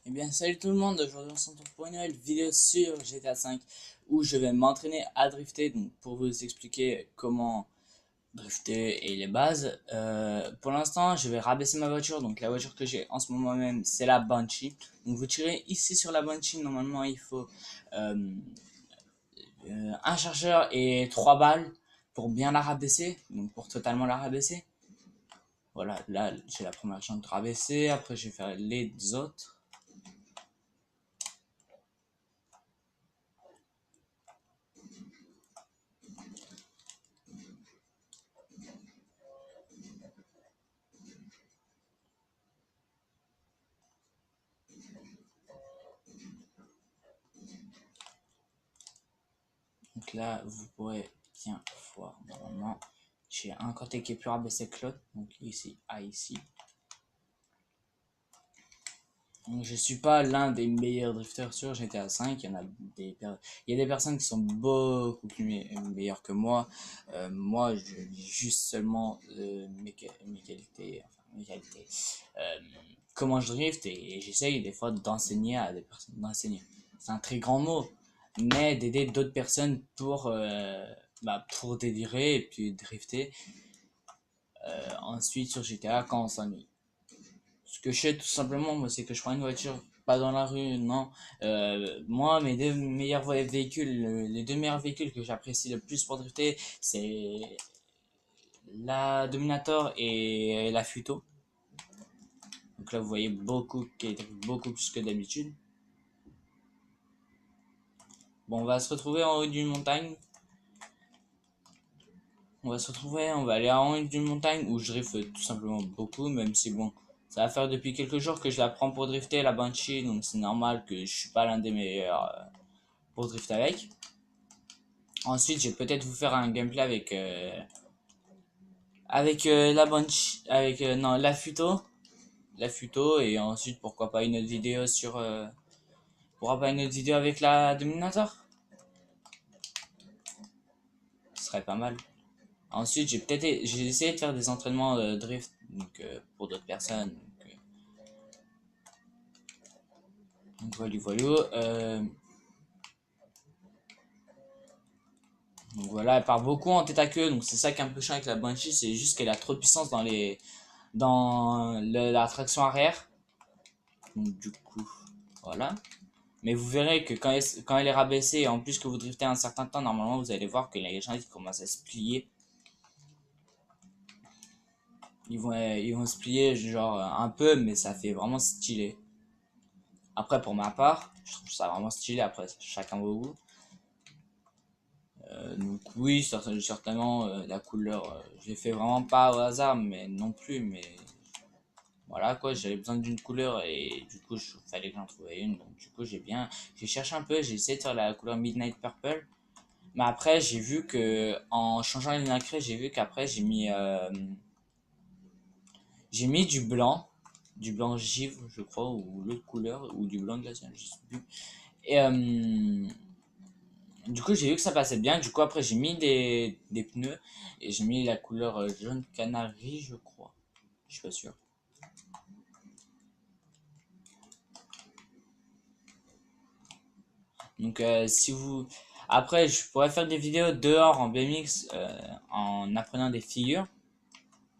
Eh bien, salut tout le monde, aujourd'hui on se retrouve pour une nouvelle vidéo sur GTA V où je vais m'entraîner à drifter, donc pour vous expliquer comment drifter et les bases. Pour l'instant, je vais rabaisser ma voiture, donc la voiture que j'ai en ce moment même, c'est la Banshee. Donc vous tirez ici sur la Banshee, normalement il faut euh, un chargeur et 3 balles pour bien la rabaisser, donc pour totalement la rabaisser. Voilà, là j'ai la première chance de rabaisser, après je vais faire les autres. Donc là, vous pourrez bien voir normalement. J'ai un côté qui est plus rabaissé que l'autre, donc ici à ici. Donc je suis pas l'un des meilleurs drifters sur GTA V. Il y a des personnes qui sont beaucoup plus meilleures que moi. Moi, je dis juste seulement mes qualités, enfin mes qualités. Euh, Comment je drift et j'essaye des fois d'enseigner à des personnes, d'enseigner. C'est un très grand mot, mais d'aider d'autres personnes pour délirer et puis drifter. Ensuite sur GTA quand on s'ennuie. Ce que je fais tout simplement, moi, c'est que je prends une voiture, pas dans la rue, non. Moi, mes deux meilleurs véhicules, les deux meilleurs véhicules que j'apprécie le plus pour drifter, c'est la Dominator et la Futo. Donc là, vous voyez beaucoup, qui est beaucoup plus que d'habitude. Bon, on va se retrouver en haut d'une montagne. On va aller en haut d'une montagne où je drift tout simplement beaucoup, même si bon, ça va faire depuis quelques jours que je la prends pour drifter, la Banshee, donc c'est normal que je suis pas l'un des meilleurs pour drifter avec. Ensuite, je vais peut-être vous faire un gameplay avec la Banshee, avec non la Futo, et ensuite pourquoi pas une autre vidéo pourquoi pas une autre vidéo avec la Dominator, ce serait pas mal. Ensuite, j'ai essayé de faire des entraînements de drift donc pour d'autres personnes. Donc voilà, voilà. Donc voilà, elle part beaucoup en tête à queue, donc c'est ça qui est un peu chiant avec la Banshee, c'est juste qu'elle a trop de puissance dans la traction arrière. Donc du coup, voilà. Mais vous verrez que quand elle est rabaissée, en plus que vous driftez un certain temps, normalement vous allez voir que les gens ils commencent à se plier. Ils vont se plier genre un peu, mais ça fait vraiment stylé. Après pour ma part, je trouve ça vraiment stylé, après chacun vos goûts. Donc oui, certainement la couleur, je l'ai fait vraiment pas au hasard, mais non plus, mais voilà quoi, j'avais besoin d'une couleur et du coup il fallait que j'en trouve une, donc du coup j'ai cherché un peu, j'ai essayé de faire la couleur Midnight Purple. Mais après, j'ai vu que en changeant les nacrés, j'ai vu qu'après j'ai mis du blanc givre, je crois, ou l'autre couleur, ou du blanc glacial, je sais plus. Et du coup, j'ai vu que ça passait bien. Du coup, après, j'ai mis des pneus et j'ai mis la couleur jaune canari, je crois. Je suis pas sûr. Donc, si vous, après, je pourrais faire des vidéos dehors en BMX en apprenant des figures.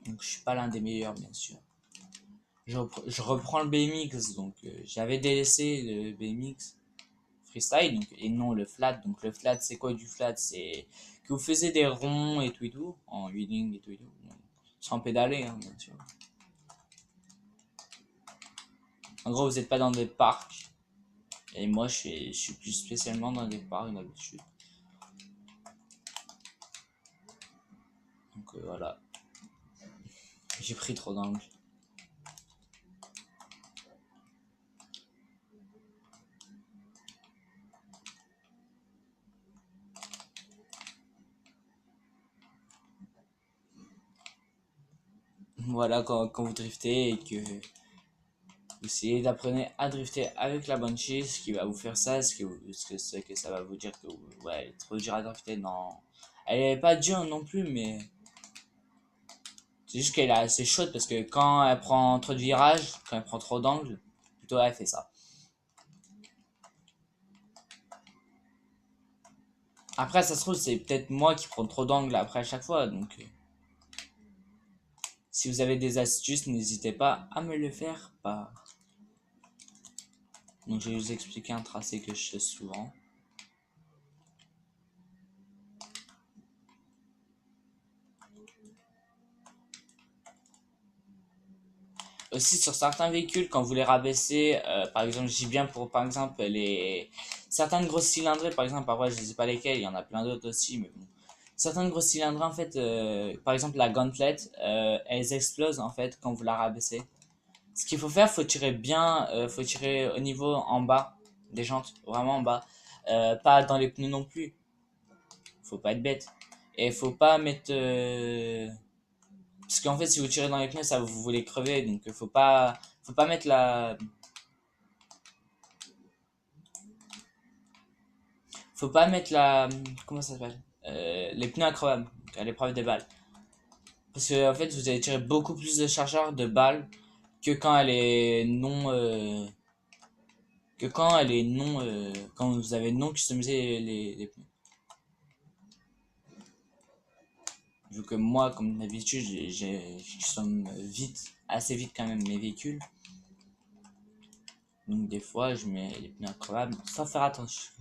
Donc, je suis pas l'un des meilleurs, bien sûr. Je reprends le BMX, donc j'avais délaissé le BMX freestyle donc, et non le flat. Donc le flat, c'est quoi du flat? C'est que vous faisiez des ronds et tout, en wheeling et tout, donc, sans pédaler, hein, bien sûr. En gros, vous n'êtes pas dans des parcs, et moi je suis plus spécialement dans des parcs d'habitude. Donc voilà, j'ai pris trop d'angle. Voilà, quand vous driftez et que vous essayez d'apprendre à drifter avec la Banshee, ce qui va vous faire ça, ce que ça va vous dire que ouais, elle est trop dure à drifter. Non, elle est pas dure non plus, mais c'est juste qu'elle est assez chaude parce que quand elle prend trop de virages, quand elle prend trop d'angles, plutôt elle fait ça. Après, ça se trouve, c'est peut-être moi qui prends trop d'angles après à chaque fois. Donc, si vous avez des astuces, n'hésitez pas à me le faire part. Donc, je vais vous expliquer un tracé que je fais souvent. Aussi, sur certains véhicules, quand vous les rabaissez, par exemple, je dis bien pour, par exemple, les certaines grosses cylindrées, par exemple, après, je ne sais pas lesquelles, il y en a plein d'autres aussi, mais bon. Certaines grosses cylindrées, en fait, par exemple, la Gauntlet, elles explosent, en fait, quand vous la rabaissez. Ce qu'il faut faire, faut tirer bien, faut tirer au niveau en bas des jantes, vraiment en bas. Pas dans les pneus non plus, faut pas être bête. Et faut pas mettre... Parce qu'en fait, si vous tirez dans les pneus, ça vous voulez crever, donc faut pas mettre la... Faut pas mettre la... Comment ça s'appelle les pneus increvables, à l'épreuve des balles. Parce que en fait, vous allez tirer beaucoup plus de chargeurs de balles que quand elle est non... que quand elle est non... quand vous avez non customisé les pneus. Vu que moi, comme d'habitude, je consomme vite, assez vite quand même mes véhicules. Donc des fois, je mets les pneus increvables sans faire attention.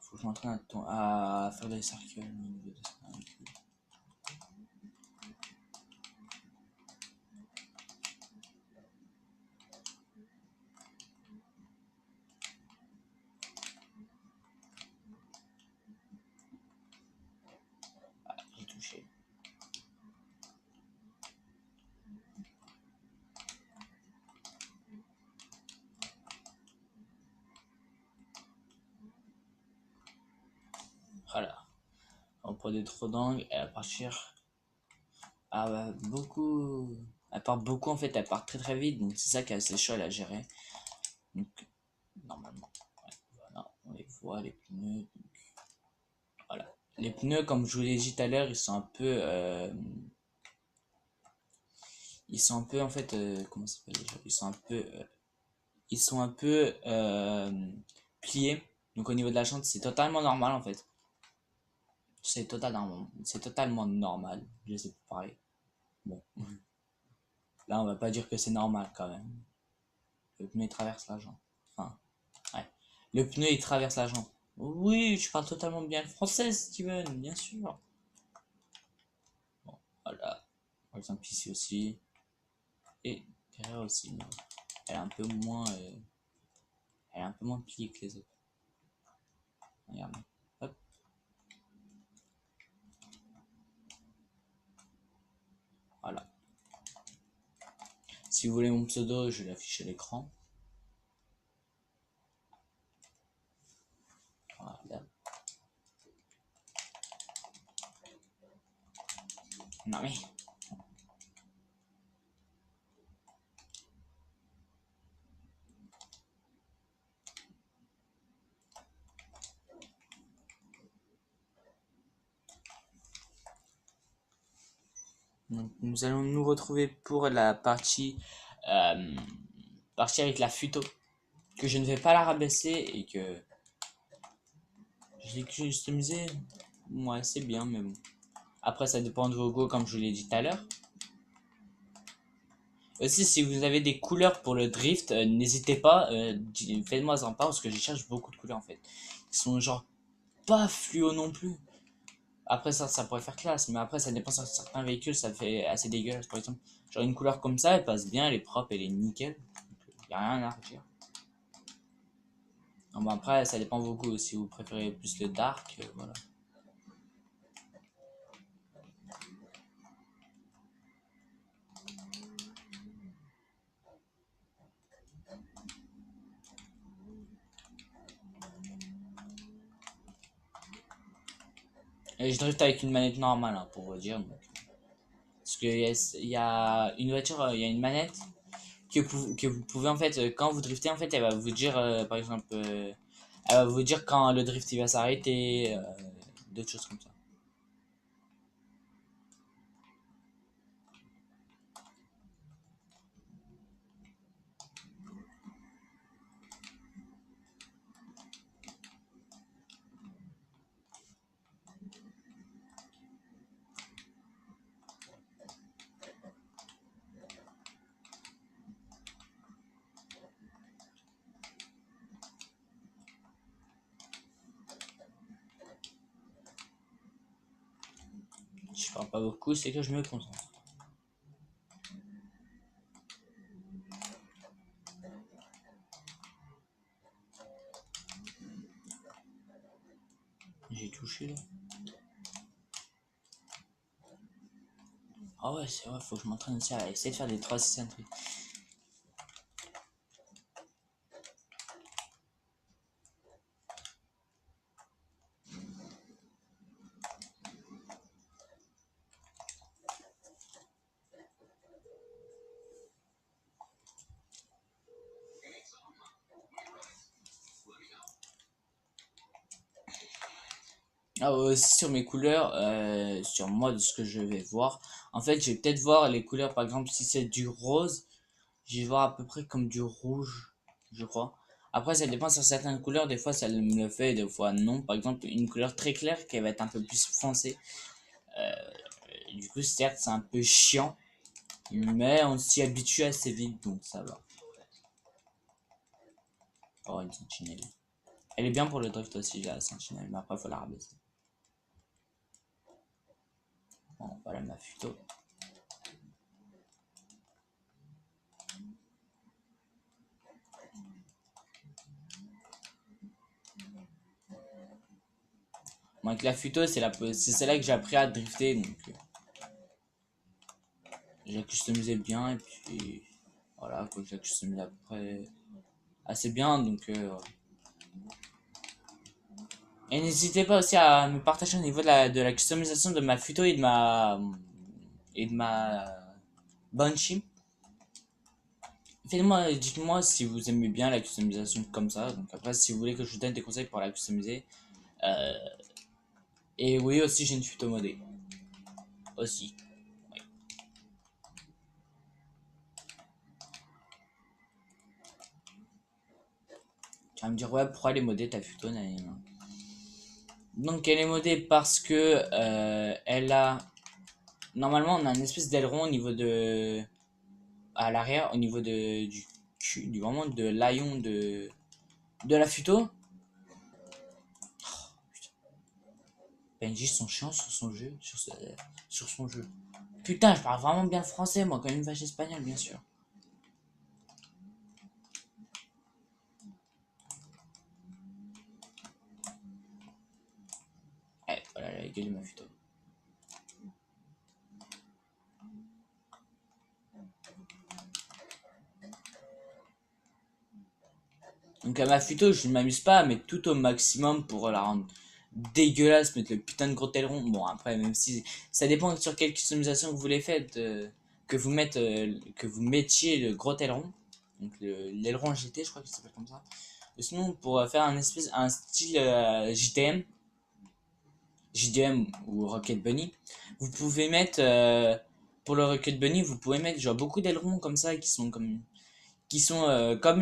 Faut que je m'entraîne à faire des cercles au niveau de ça. J'ai touché. Voilà. On prend des trop d'angles et à partir... Ah bah, beaucoup... Elle part beaucoup en fait, elle part très très vite, donc c'est ça qui est assez chaud à gérer. Donc, normalement, ouais, voilà, on les voit, les pneus. Donc, voilà. Les pneus, comme je vous l'ai dit tout à l'heure, ils sont un peu... ils sont un peu en fait... comment ça s'appelle déjà? Ils sont un peu... ils sont un peu pliés. Donc au niveau de la chante, c'est totalement normal en fait. C'est totalement normal. Je sais pas pareil. Bon, là on va pas dire que c'est normal quand même. Le pneu il traverse la jambe. Enfin, ouais. Le pneu il traverse la jambe. Oui, je parle totalement bien le français, Steven, bien sûr. Bon, voilà. Par exemple ici aussi. Et derrière aussi. Mais elle est un peu moins. Elle est un peu moins pliée que les autres. Regarde. Hop. Voilà. Si vous voulez mon pseudo, je vais l'afficher à l'écran. Voilà. Non mais. Donc, nous allons nous retrouver pour la euh, partie avec la futo. Que je ne vais pas la rabaisser et que je l'ai customisé. Ouais, c'est bien, mais bon. Après, ça dépend de vos goûts, comme je vous l'ai dit tout à l'heure. Aussi, si vous avez des couleurs pour le drift, n'hésitez pas, faites-moi en part parce que je cherche beaucoup de couleurs en fait. Ils sont genre pas fluo non plus. Après ça pourrait faire classe, mais après ça dépend sur certains véhicules, ça fait assez dégueulasse. Par exemple, genre une couleur comme ça, elle passe bien, elle est propre, elle est nickel. Y a rien à redire. Non, bon, après, ça dépend de vos goûts. Si vous préférez plus le dark, voilà. Et je drift avec une manette normale, hein, pour vous dire. Donc. Parce qu'il y a une voiture, il y a une manette que vous pouvez en fait, quand vous driftez, en fait, elle va vous dire, par exemple, Elle va vous dire quand le drift il va s'arrêter, d'autres choses comme ça. Si je parle pas beaucoup, c'est que je me concentre. J'ai touché là. Ah ouais, c'est vrai, faut que je m'entraîne aussi à essayer de faire des 3-6 trucs. Ah, aussi sur mes couleurs, sur moi de ce que je vais voir. En fait, je vais peut-être voir les couleurs, par exemple, si c'est du rose, je vais voir à peu près comme du rouge, je crois. Après, ça dépend sur certaines couleurs, des fois ça me le fait, des fois non. Par exemple, une couleur très claire qui va être un peu plus foncée. Euh, du coup, certes, c'est un peu chiant, mais on s'y habitue assez vite, donc ça va. Oh, une sentinelle. Elle est bien pour le drift aussi, la sentinelle, mais après, faut la rabaisser. Bon, voilà ma photo. Moi, avec la Futo, c'est celle-là que j'ai appris à drifter, donc j'ai customisé bien, et puis voilà, quoi, j'ai customisé à peu près assez bien, donc voilà. Et n'hésitez pas aussi à me partager au niveau de la customisation de ma Futo et de ma Banshee. Faites-moi, dites-moi si vous aimez bien la customisation comme ça, donc après, si vous voulez que je vous donne des conseils pour la customiser. Euh, et oui, aussi, j'ai une Futo modée. Aussi. Oui. Tu vas me dire, ouais, pourquoi elle est modée ta Futo, nanana. Donc elle est modée parce que elle a normalement on a une espèce d'aileron au niveau de à l'arrière au niveau du cul du vraiment de l'haillon de la futo. PNJ sont chiants sur son jeu sur son jeu. Putain, je parle vraiment bien le français moi comme une vache espagnole bien sûr. Ouais, voilà la gueule de ma futo. Donc à ma futo, je ne m'amuse pas à mettre tout au maximum pour la rendre dégueulasse, mettre le putain de gros aileron. Bon après, même si ça dépend sur quelle customisation que vous les faites, que vous mettiez le gros aileron, donc l'aileron GT, je crois qu'il s'appelle comme ça. Ou sinon, pour faire un style JDM ou Rocket Bunny, vous pouvez mettre pour le Rocket Bunny, vous pouvez mettre genre beaucoup d'ailerons comme ça qui sont comme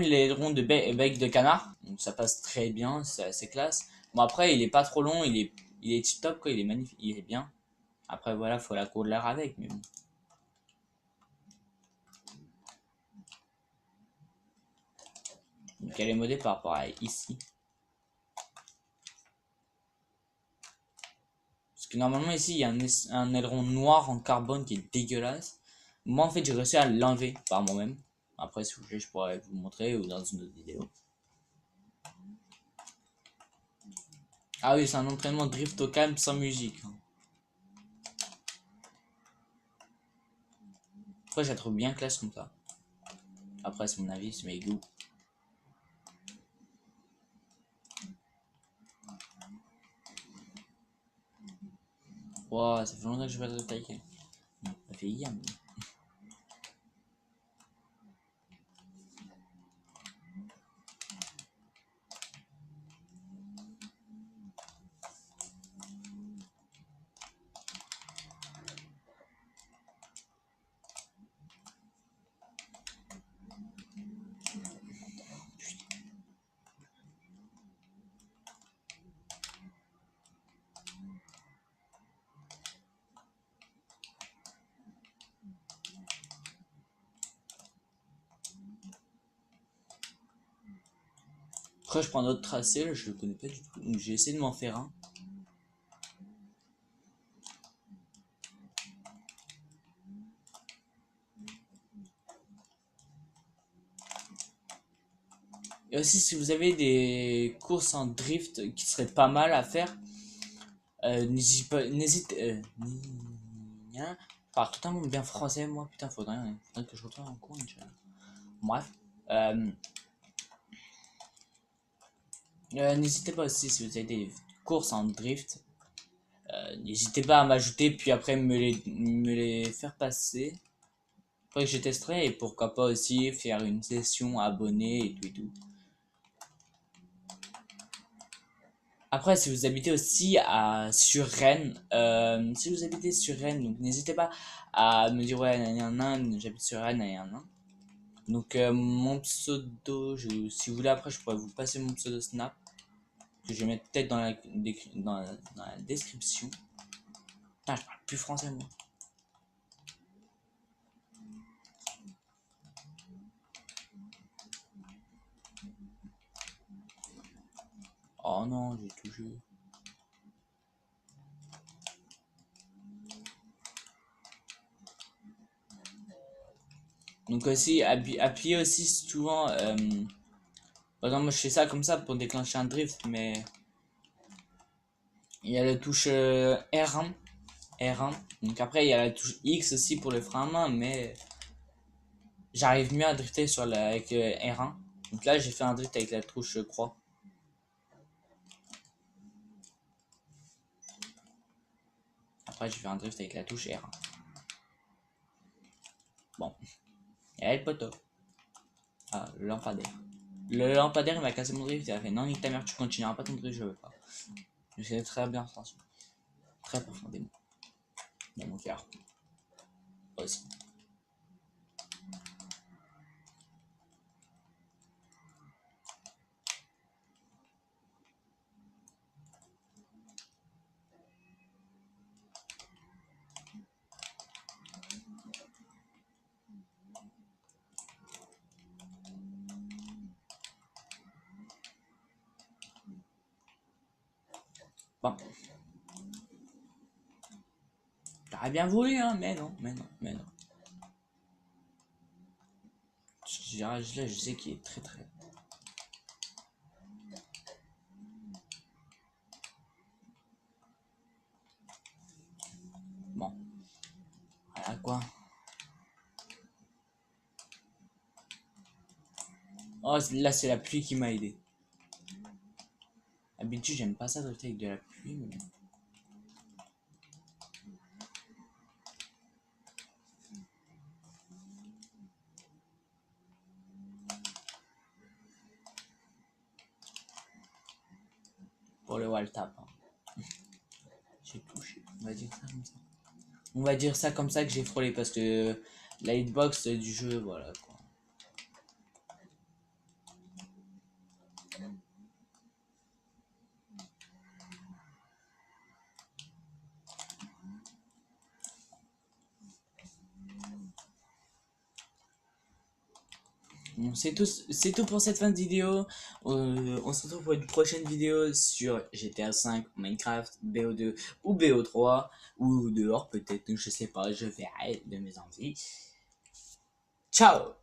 les ailerons de bec de canard. Donc ça passe très bien, c'est assez classe. Bon après il est pas trop long, il est tip top quoi, il est magnifique, il est bien. Après voilà, faut la couleur avec, mais bon. Donc elle est modée par rapport à ici. Parce que normalement ici il y a un aileron noir en carbone qui est dégueulasse. Moi en fait j'ai réussi à l'enlever par moi-même. Après si vous voulez je pourrais vous montrer ou dans une autre vidéo. Ah oui c'est un entraînement drift au calme sans musique. Après je la trouve bien classe comme ça. Après c'est mon avis, c'est mes goûts. Wow, ça fait longtemps que je vais pas de tailler. Ça fait hier. Mais... Après, je prends d'autres tracés, là, je le connais pas du tout. Donc, j'ai essayé de m'en faire un. Et aussi, si vous avez des courses en drift qui seraient pas mal à faire, n'hésitez pas, je parle totalement bien français, moi, putain, faudrait que je retourne en cours, Inch'Allah. Bref. Euh, N'hésitez pas aussi, si vous avez des courses en drift, n'hésitez pas à m'ajouter, puis après me les faire passer. Après que je testerai, et pourquoi pas aussi faire une session abonnée et tout et tout. Après, si vous habitez aussi sur Rennes, si vous habitez sur Rennes, donc n'hésitez pas à me dire, ouais, il y en a un, j'habite sur Rennes, il y en a un. Donc, mon pseudo, si vous voulez, après, je pourrais vous passer mon pseudo Snap, que je vais mettre peut-être dans la description. Putain, je parle plus français, moi. Oh non, j'ai touché. Donc aussi, appuyez aussi souvent. Par exemple, moi je fais ça comme ça pour déclencher un drift, mais il y a la touche R1. R1. Donc après, il y a la touche X aussi pour le frein à main, mais j'arrive mieux à drifter avec R1. Donc là, j'ai fait un drift avec la touche croix. Après, j'ai fait un drift avec la touche R1. Bon. Et le poteau. Ah, le lampadaire. Le lampadaire, il m'a cassé mon drift. Il a fait non, nique ta mère, tu continueras pas ton drift, je veux pas. Je sais très bien, attention. Très profondément. Dans mon cœur. Aussi. Bon. J'aurais bien voulu, hein, mais non, mais non, mais non. Là, je sais qu'il est très très. Bon. Voilà quoi. Oh, là, c'est la pluie qui m'a aidé. D'habitude, j'aime pas ça drifter avec de la pluie, mais bon. Pour le wall tap. Hein. J'ai touché. On va dire ça comme ça. On va dire ça comme ça que j'ai frôlé parce que la hitbox du jeu, voilà quoi. Bon, c'est tout pour cette fin de vidéo. On se retrouve pour une prochaine vidéo sur GTA 5, Minecraft, BO2 ou BO3 ou dehors peut-être, je sais pas, je verrai de mes envies. Ciao!